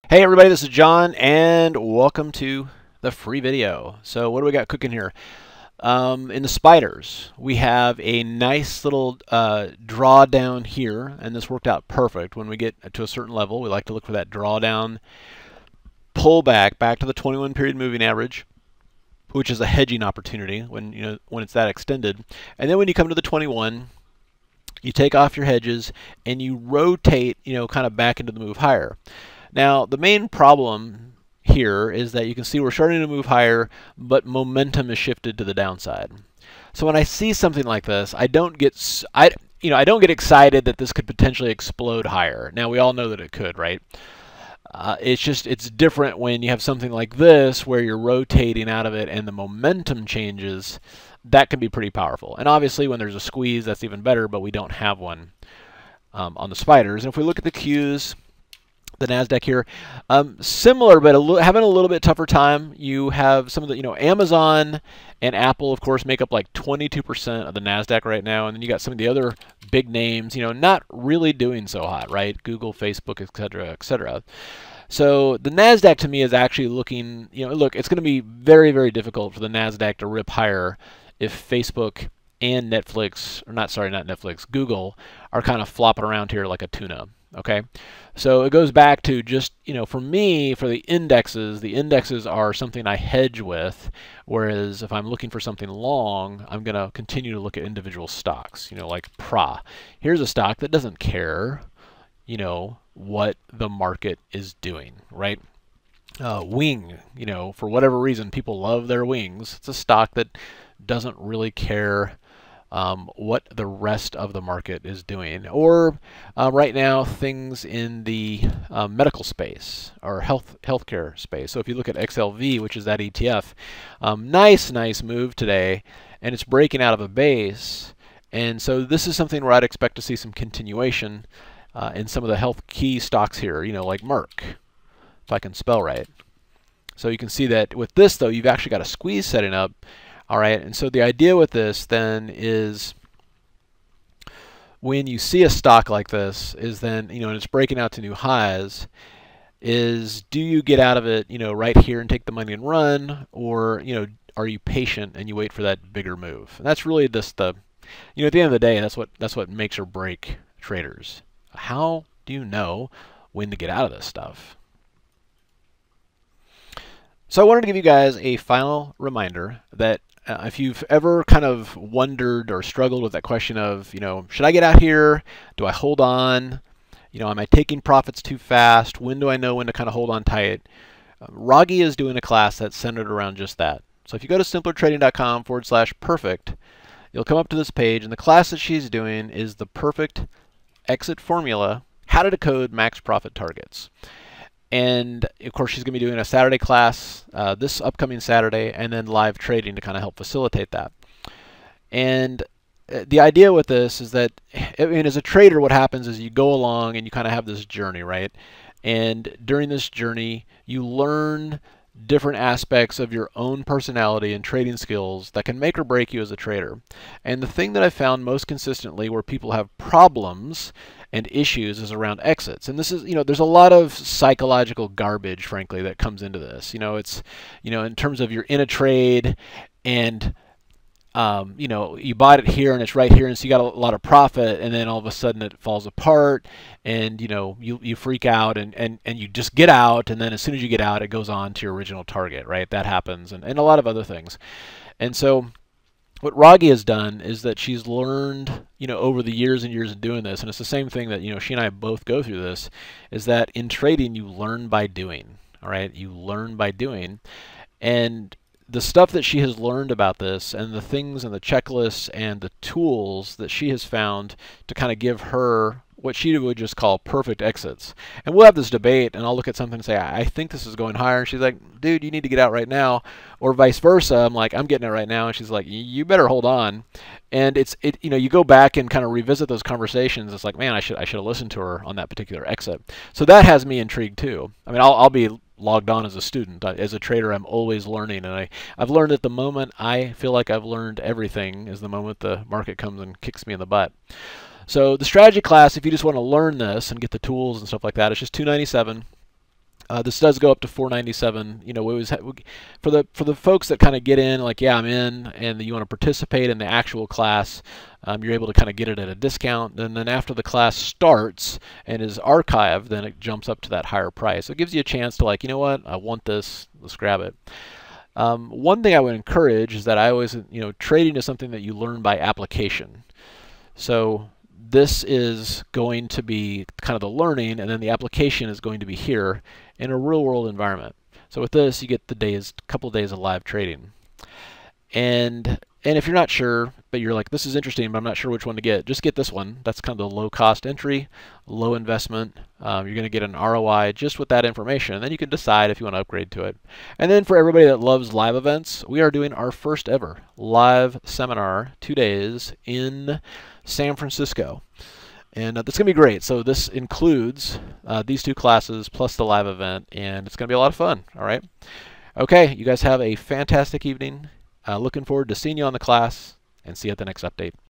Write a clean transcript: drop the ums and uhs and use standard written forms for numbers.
Hey everybody, this is John and welcome to the free video. So what do we got cooking here? In the spiders, we have a nice little drawdown here, and this worked out perfect. When we get to a certain level, we like to look for that drawdown pullback back to the 21 period moving average, which is a hedging opportunity when it's that extended. And then when you come to the 21, you take off your hedges and you rotate, kind of back into the move higher. Now, the main problem here is that you can see we're starting to move higher, but momentum is shifted to the downside. So when I see something like this, I don't get excited that this could potentially explode higher. Now, we all know that it could, right? It's different when you have something like this where you're rotating out of it and the momentum changes. That can be pretty powerful. And obviously, when there's a squeeze, that's even better, but we don't have one on the spiders. And if we look at the Qs, the NASDAQ here, similar, but having a little bit tougher time. You have some of the, Amazon and Apple, of course, make up like 22% of the NASDAQ right now. And then you got some of the other big names, not really doing so hot, right? Google, Facebook, et cetera, et cetera. So the NASDAQ to me is actually looking, look, it's going to be very, very difficult for the NASDAQ to rip higher if Facebook and Netflix, or not Netflix, Google are kind of flopping around here like a tuna. Okay, so it goes back to just, for me, for the indexes are something I hedge with, whereas if I'm looking for something long, I'm going to continue to look at individual stocks, like PRA. Here's a stock that doesn't care, what the market is doing, right? Wing, for whatever reason, people love their wings. It's a stock that doesn't really care what the rest of the market is doing. Or right now, things in the medical space or healthcare space. So if you look at XLV, which is that ETF, nice move today, and it's breaking out of a base. And so this is something where I'd expect to see some continuation in some of the health key stocks here, like Merck, if I can spell right. So you can see that with this, though, you've actually got a squeeze setting up. All right, and so the idea with this then is when you see a stock like this is then, and it's breaking out to new highs, is do you get out of it, right here and take the money and run, or, are you patient and you wait for that bigger move? And that's really at the end of the day, that's what makes or break traders. How do you know when to get out of this stuff? So I wanted to give you guys a final reminder that if you've ever kind of wondered or struggled with that question of, should I get out here? Do I hold on? Am I taking profits too fast? When do I know when to kind of hold on tight? Raghee is doing a class that's centered around just that. So if you go to simplertrading.com/perfect, you'll come up to this page, and the class that she's doing is the perfect exit formula, how to decode max profit targets. And of course, she's going to be doing a Saturday class this upcoming Saturday, and then live trading to kind of help facilitate that. And the idea with this is that, as a trader, what happens is you go along and you kind of have this journey, right? And during this journey, you learn different aspects of your own personality and trading skills that can make or break you as a trader. And the thing that I found most consistently where people have problems and issues is around exits. And this is, there's a lot of psychological garbage, frankly, that comes into this. It's, in terms of you're in a trade and, you bought it here and it's right here, and so you got a lot of profit, and then all of a sudden it falls apart, and, you freak out and you just get out, and then as soon as you get out, it goes on to your original target, right? That happens, and a lot of other things. And so what Raghee has done is that she's learned, over the years and years of doing this, and it's the same thing that, she and I both go through this, is that in trading, you learn by doing, all right? You learn by doing. And the stuff that she has learned about this, and the things and the checklists and the tools that she has found to kind of give her what she would just call perfect exits. And we'll have this debate, and I'll look at something and say, I think this is going higher. And she's like, dude, you need to get out right now. Or vice versa. I'm like, I'm getting it right now. And she's like, you better hold on. And you go back and kind of revisit those conversations. It's like, man, I should have listened to her on that particular exit. So that has me intrigued too. I mean, I'll be logged on as a student. As a trader, I'm always learning, and I've learned at the moment I feel like I've learned everything is the moment the market comes and kicks me in the butt. So the strategy class, if you just want to learn this and get the tools and stuff like that, it's just $297. This does go up to $4.97. You know, for the folks that kind of get in, like, yeah, I'm in, and you want to participate in the actual class, you're able to kind of get it at a discount. And then after the class starts and is archived, then it jumps up to that higher price. So it gives you a chance to, like, you know what, I want this, let's grab it. One thing I would encourage is that I always, you know, trading is something that you learn by application. So this is going to be kind of the learning, and then the application is going to be here in a real-world environment. So with this, you get the couple of days of live trading. And if you're not sure, but you're like, this is interesting, but I'm not sure which one to get, just get this one. That's kind of the low-cost entry, low investment. You're going to get an ROI just with that information, and then you can decide if you want to upgrade to it. And then for everybody that loves live events, we are doing our first ever live seminar, 2 days in San Francisco. And that's going to be great. So this includes these 2 classes plus the live event, and it's going to be a lot of fun. All right. Okay, you guys have a fantastic evening. Looking forward to seeing you on the class, and see you at the next update.